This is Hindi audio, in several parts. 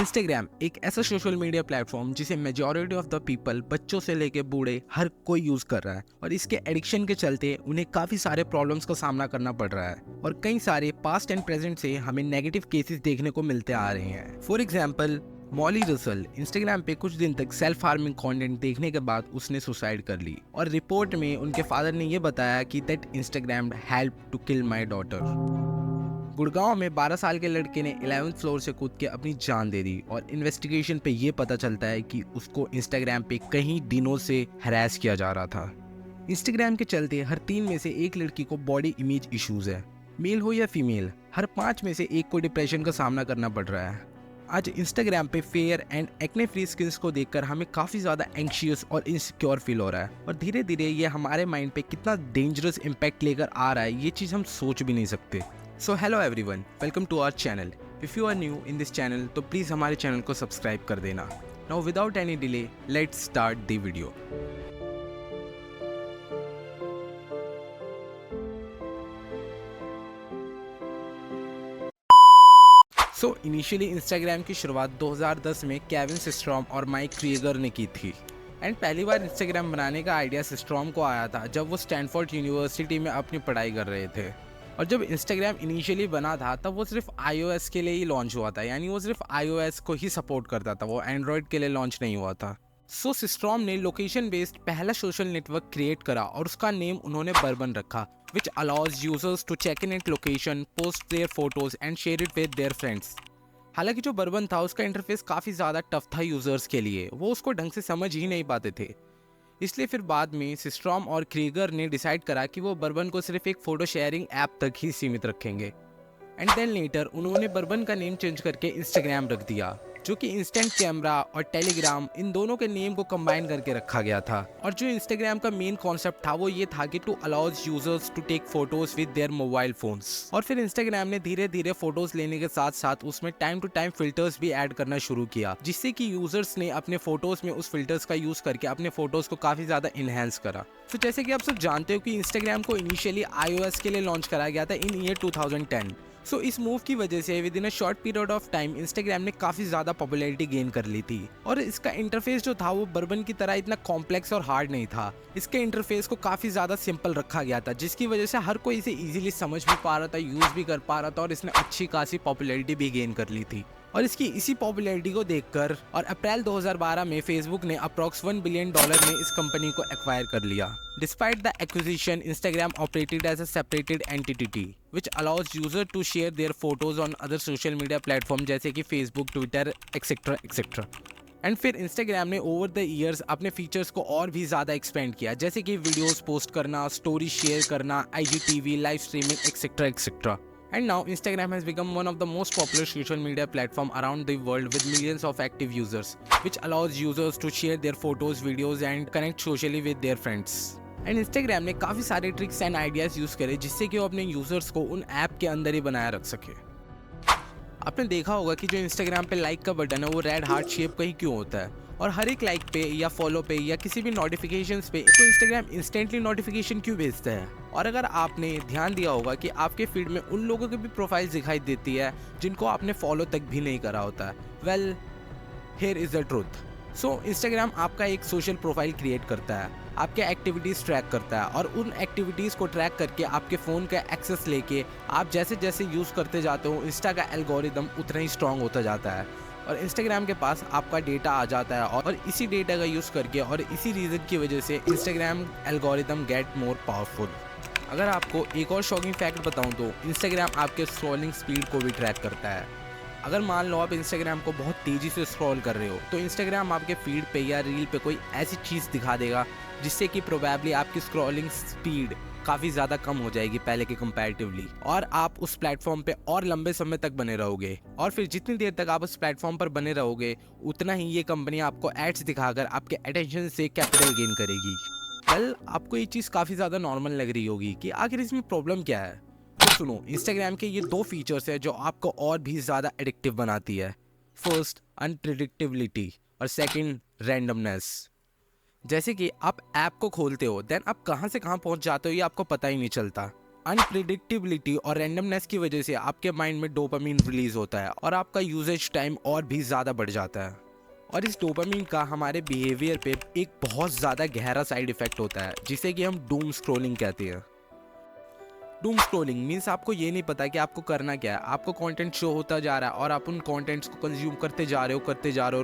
इंस्टाग्राम एक ऐसा सोशल मीडिया प्लेटफॉर्म जिसे मेजॉरिटी ऑफ द पीपल बच्चों से लेके बूढ़े हर कोई यूज कर रहा है और इसके एडिक्शन के चलते उन्हें काफी सारे प्रॉब्लम्स का सामना करना पड़ रहा है और कई सारे पास्ट एंड प्रेजेंट से हमें नेगेटिव केसेस देखने को मिलते आ रहे हैं। For example, Molly Russell Instagram पे कुछ दिन तक सेल्फ हार्मिंग कंटेंट देखने के बाद उसने सुसाइड कर ली और रिपोर्ट में उनके फादर ने यह बताया कि that Instagram help to kill my daughter. Gurgaon में 12 साल के लड़के ने 11th फ्लोर से कूद के अपनी जान दे दी और इन्वेस्टिगेशन पे ये पता चलता है कि उसको इंस्टाग्राम पे कई दिनों से हैरेस किया जा रहा था। इंस्टाग्राम के चलते हर 3 में से एक लड़की को बॉडी इमेज इश्यूज है, मेल हो या फीमेल। हर 5 में से एक को डिप्रेशन का सामना करना पड़ रहा है। आज इंस्टाग्राम पे fair and acne free skins को देखकर हमें काफ़ी ज़्यादा एंग्शियस और इनसिक्योर फील हो रहा है और धीरे धीरे ये हमारे माइंड पे कितना डेंजरस इम्पैक्ट लेकर आ रहा है ये चीज़ हम सोच भी नहीं सकते। So hello everyone, welcome to our channel. If you are new in this channel तो प्लीज़ हमारे चैनल को सब्सक्राइब कर देना। Now without any delay let's start the video. So initially Instagram की शुरुआत 2010 में केविन सिस्ट्रॉम और माइक क्रीगर ने की थी एंड पहली बार इंस्टाग्राम बनाने का आइडिया सिस्ट्रॉम को आया था जब वो स्टैनफोर्ड यूनिवर्सिटी में अपनी पढ़ाई कर रहे थे। और जब इंस्टाग्राम इनिशियली बना था तब वो सिर्फ iOS के लिए ही लॉन्च हुआ था, यानी वो सिर्फ iOS को ही सपोर्ट करता था, वो एंड्रॉयड के लिए लॉन्च नहीं हुआ था। सो सिस्ट्रॉम ने लोकेशन बेस्ड पहला सोशल नेटवर्क क्रिएट करा और उसका नेम उन्होंने बर्बन रखा, which allows users to check in it location, post their photos and share it with their friends. हालांकि जो बर्बन था उसका इंटरफेस काफ़ी ज़्यादा टफ था यूजर्स के लिए, वो उसको ढंग से समझ ही नहीं पाते थे। इसलिए फिर बाद में सिस्ट्रॉम और क्रीगर ने डिसाइड करा कि वो बर्बन को सिर्फ एक फोटो शेयरिंग ऐप तक ही सीमित रखेंगे एंड देन लेटर उन्होंने बर्बन का नेम चेंज करके इंस्टाग्राम रख दिया, जो कि इंस्टेंट कैमरा और टेलीग्राम इन दोनों के नेम को कंबाइन करके रखा गया था। और जो इंस्टाग्राम का मेन कॉन्सेप्ट था वो ये था कि to allows users to take photos with their mobile phones. और फिर इंस्टाग्राम ने धीरे धीरे फोटोज लेने के साथ साथ उसमें टाइम टू टाइम फिल्टर्स भी ऐड करना शुरू किया, जिससे कि यूजर्स ने अपने फोटोज में उस फिल्टर्स का यूज करके अपने फोटोज को काफी ज्यादा इनहेंस करा। तो जैसे कि आप सब जानते हो कि इंस्टाग्राम को इनिशियली iOS के लिए लॉन्च कराया गया था इन ईयर 2010। सो इस मूव की वजह से with in a short period of time Instagram ने काफ़ी ज़्यादा पॉपुलैरिटी गेन कर ली थी और इसका इंटरफेस जो था वो बर्बन की तरह इतना कॉम्प्लेक्स और हार्ड नहीं था। इसके इंटरफेस को काफ़ी ज़्यादा सिंपल रखा गया था, जिसकी वजह से हर कोई इसे इजीली समझ भी पा रहा था, यूज़ भी कर पा रहा था और इसने अच्छी खासी पॉपुलैरिटी भी गेन कर ली थी। और इसकी इसी पॉपुलैरिटी को देखकर और अप्रैल 2012 में फेसबुक ने अप्रॉक्स $1 बिलियन में इस कंपनी को एक्वायर कर लिया। Despite the acquisition, Instagram operated as a separated entity which allows user to share their photos on other social media platform जैसे कि Facebook, Twitter etcetera etcetera. And फिर इंस्टाग्राम ने ओवर द ईयर्स अपने फीचर्स को और भी ज़्यादा एक्सपेंड किया, जैसे कि वीडियोस पोस्ट करना, स्टोरी शेयर करना, IGTV, live streaming etcetera etcetera. And now Instagram has become one of the most popular social media platform around the world with millions of active users, which allows users to share their photos, videos and connect socially with their friends. And Instagram ने काफ़ी सारे ट्रिक्स एंड आइडियाज़ यूज़ करे जिससे कि वो अपने यूज़र्स को उन ऐप के अंदर ही बनाए रख सके। आपने देखा होगा कि जो इंस्टाग्राम पे लाइक का बटन है वो रेड हार्ट शेप का ही क्यों होता है, और हर एक लाइक पे या फॉलो पे या किसी भी नोटिफिकेशंस पे तो इंस्टाग्राम इंस्टेंटली नोटिफिकेशन क्यों भेजता है। और अगर आपने ध्यान दिया होगा कि आपके फीड में उन लोगों की भी प्रोफाइल दिखाई देती है जिनको आपने फॉलो तक भी नहीं करा होता है। Well, here is the truth. So Instagram आपका एक सोशल प्रोफाइल क्रिएट करता है, आपके एक्टिविटीज़ ट्रैक करता है और उन एक्टिविटीज़ को ट्रैक करके आपके फ़ोन का एक्सेस लेके आप जैसे जैसे यूज़ करते जाते हो इंस्टा का एल्गोरिदम उतना ही स्ट्रॉन्ग होता जाता है और इंस्टाग्राम के पास आपका डेटा आ जाता है और इसी डेटा का यूज़ करके और इसी रीज़न की वजह से Instagram algorithm get more powerful. अगर आपको एक और शॉकिंग फैक्ट बताऊं तो इंस्टाग्राम आपके स्क्रॉलिंग स्पीड को भी ट्रैक करता है। अगर मान लो आप इंस्टाग्राम को बहुत तेज़ी से स्क्रॉल कर रहे हो तो इंस्टाग्राम आपके फीड पे या रील पे कोई ऐसी चीज़ दिखा देगा जिससे कि प्रोबेबली आपकी स्क्रॉलिंग स्पीड काफ़ी ज़्यादा कम हो जाएगी पहले के कंपैरेटिवली और आप उस प्लेटफॉर्म पे और लंबे समय तक बने रहोगे। और फिर जितनी देर तक आप उस प्लेटफॉर्म पर बने रहोगे उतना ही ये कंपनी आपको एड्स दिखाकर आपके अटेंशन से कैपिटल गेन करेगी। वेल, आपको ये चीज़ काफ़ी ज़्यादा नॉर्मल लग रही होगी कि आखिर इसमें प्रॉब्लम क्या है। तो सुनो, इंस्टाग्राम के ये 2 फीचर्स है जो आपको और भी ज़्यादा एडिक्टिव बनाती है। फर्स्ट, अनप्रिडिक्टेबिलिटी और सेकंड, रैंडमनेस। जैसे कि आप ऐप को खोलते हो देन आप कहाँ से कहाँ पहुँच जाते हो ये आपको पता ही नहीं चलता। अनप्रिडिक्टेबिलिटी और रैंडमनेस की वजह से आपके माइंड में डोपामीन रिलीज होता है और आपका यूजेज टाइम और भी ज़्यादा बढ़ जाता है। और इस डोपामीन का हमारे बिहेवियर पे एक बहुत ज़्यादा गहरा साइड इफेक्ट होता है जिसे कि हम डूम स्क्रॉलिंग कहते हैं। डूम स्क्रॉलिंग मीन्स आपको ये नहीं पता कि आपको करना क्या है, आपको कंटेंट शो होता जा रहा है और आप उन कंटेंट्स को कंज्यूम करते जा रहे हो और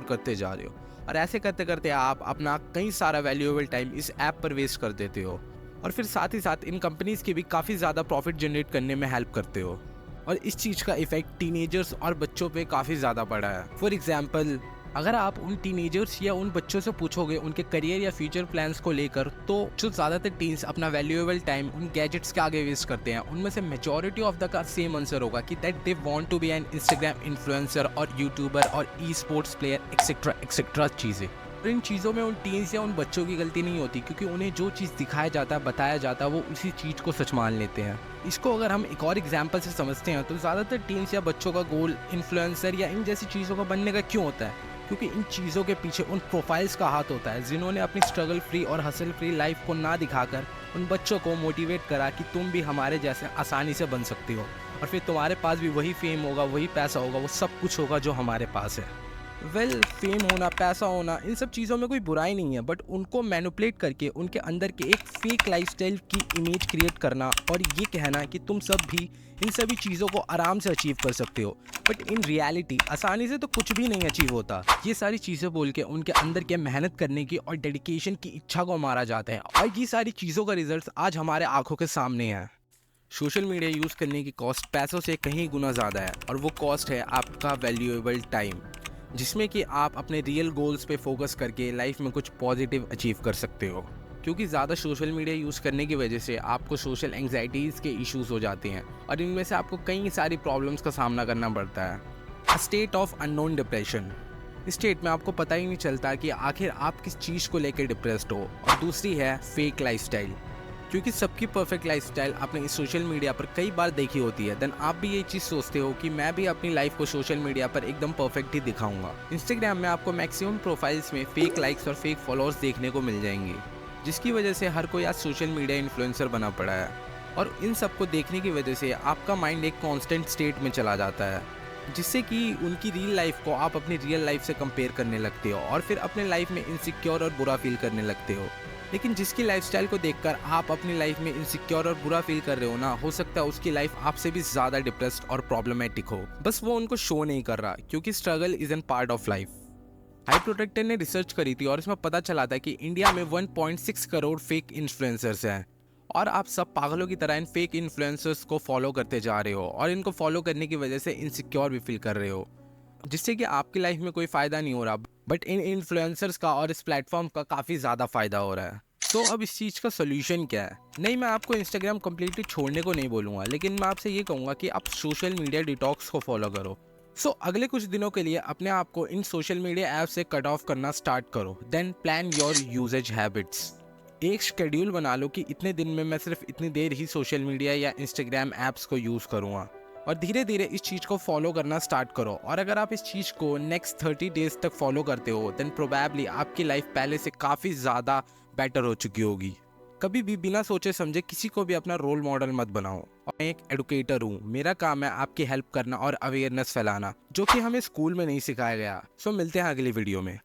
करते जा रहे हो और ऐसे करते करते आप अपना कई सारा वैल्यूएबल टाइम इस ऐप पर वेस्ट कर देते हो और फिर साथ ही साथ इन कंपनीज की भी काफ़ी ज़्यादा प्रॉफिट जनरेट करने में हेल्प करते हो। और इस चीज़ का इफेक्ट टीनेजर्स और बच्चों पे काफ़ी ज़्यादा पड़ा है। फॉर एग्जाम्पल, अगर आप उन टीनेजर्स या उन बच्चों से पूछोगे उनके करियर या फ्यूचर प्लान्स को लेकर, तो जो ज़्यादातर टीन्स अपना वैल्यूएबल टाइम उन गैजेट्स के आगे वेस्ट करते हैं, उनमें से मेजॉरिटी ऑफ द का सेम आंसर होगा कि that they want to be an Instagram influencer और यूट्यूबर और esports player etcetera etcetera चीज़ें। और इन चीज़ों में उन टीन्स या उन बच्चों की गलती नहीं होती, क्योंकि उन्हें जो चीज़ दिखाया जाता है, बताया जाता है, वो उसी चीज़ को सच मान लेते हैं। इसको अगर हम एक और एग्जाम्पल से समझते हैं तो ज़्यादातर टीन्स या बच्चों का गोल इन्फ्लुएंसर या इन जैसी चीज़ों का बनने का क्यों होता है? क्योंकि इन चीज़ों के पीछे उन प्रोफाइल्स का हाथ होता है जिन्होंने अपनी स्ट्रगल फ्री और हसल फ्री लाइफ को ना दिखाकर उन बच्चों को मोटिवेट करा कि तुम भी हमारे जैसे आसानी से बन सकते हो और फिर तुम्हारे पास भी वही फेम होगा, वही पैसा होगा, वो सब कुछ होगा जो हमारे पास है। फेम होना, पैसा होना, इन सब चीज़ों में कोई बुराई नहीं है, बट उनको मैनिपुलेट करके उनके अंदर के एक फेक लाइफस्टाइल की इमेज क्रिएट करना और ये कहना कि तुम सब भी इन सभी चीज़ों को आराम से अचीव कर सकते हो, बट इन रियलिटी आसानी से तो कुछ भी नहीं अचीव होता। ये सारी चीज़ें बोल के उनके अंदर के मेहनत करने की और डेडिकेशन की इच्छा को मारा जाता है और ये सारी चीज़ों का रिजल्ट आज हमारे आंखों के सामने है। सोशल मीडिया यूज़ करने की कॉस्ट पैसों से कहीं गुना ज़्यादा है और वो कॉस्ट है आपका वैल्यूएबल टाइम, जिसमें कि आप अपने रियल गोल्स पे फोकस करके लाइफ में कुछ पॉजिटिव अचीव कर सकते हो। क्योंकि ज़्यादा सोशल मीडिया यूज़ करने की वजह से आपको सोशल एंग्जाइटीज़ के इश्यूज हो जाते हैं और इनमें से आपको कई सारी प्रॉब्लम्स का सामना करना पड़ता है। A state of unknown depression, इस स्टेट में आपको पता ही नहीं चलता कि आखिर आप किस चीज़ को लेकर डिप्रेस्ड हो। और दूसरी है फेक लाइफस्टाइल, क्योंकि सबकी परफेक्ट लाइफस्टाइल आपने इस सोशल मीडिया पर कई बार देखी होती है, देन आप भी ये चीज़ सोचते हो कि मैं भी अपनी लाइफ को सोशल मीडिया पर एकदम परफेक्ट ही दिखाऊंगा। इंस्टाग्राम में आपको मैक्सिमम प्रोफाइल्स में फेक लाइक्स और फेक फॉलोअर्स देखने को मिल जाएंगे, जिसकी वजह से हर कोई आज सोशल मीडिया इन्फ्लुएंसर बना पड़ा है। और इन सब को देखने की वजह से आपका माइंड एक कॉन्स्टेंट स्टेट में चला जाता है, जिससे कि उनकी रियल लाइफ को आप अपनी रियल लाइफ से कंपेयर करने लगते हो और फिर अपने लाइफ में इनसिक्योर और बुरा फील करने लगते हो। लेकिन जिसकी लाइफस्टाइल को देखकर आप अपनी लाइफ में इनसिक्योर और बुरा फील कर रहे हो ना, हो सकता है उसकी लाइफ आपसे भी ज़्यादा डिप्रेस्ड और प्रॉब्लमेटिक हो, बस वो उनको शो नहीं कर रहा, क्योंकि struggle is an part of life. हाई प्रोटेक्टर ने रिसर्च करी थी और इसमें पता चला था कि इंडिया में 1.6 करोड़ फेक इन्फ्लुएंसर्स हैं और आप सब पागलों की तरह इन फेक इन्फ्लुएंसर्स को फॉलो करते जा रहे हो और इनको फॉलो करने की वजह से इनसिक्योर भी फील कर रहे हो, जिससे कि आपकी लाइफ में कोई फ़ायदा नहीं हो रहा, बट इन इन्फ्लुएंसर्स का और इस प्लेटफॉर्म का काफ़ी ज़्यादा फ़ायदा हो रहा है। तो अब इस चीज़ का सोल्यूशन क्या है? नहीं, मैं आपको इंस्टाग्राम कम्प्लीटली छोड़ने को नहीं बोलूँगा, लेकिन मैं आपसे ये कहूँगा कि आप सोशल मीडिया डिटॉक्स को फॉलो करो। अगले कुछ दिनों के लिए अपने आप को इन सोशल मीडिया ऐप से कट ऑफ करना स्टार्ट करो। Then plan your usage habits. एक शेड्यूल बना लो कि इतने दिन में मैं सिर्फ इतनी देर ही सोशल मीडिया या इंस्टाग्राम ऐप्स को यूज़ करूँगा और धीरे धीरे इस चीज़ को फॉलो करना स्टार्ट करो। और अगर आप इस चीज़ को नेक्स्ट 30 डेज तक फॉलो करते हो, देन प्रोबेबली आपकी लाइफ पहले से काफ़ी ज़्यादा बेटर हो चुकी होगी। कभी भी बिना सोचे समझे किसी को भी अपना रोल मॉडल मत बनाओ। और मैं एक एडुकेटर हूँ, मेरा काम है आपकी हेल्प करना और अवेयरनेस फैलाना, जो कि हमें स्कूल में नहीं सिखाया गया। मिलते हैं अगली वीडियो में।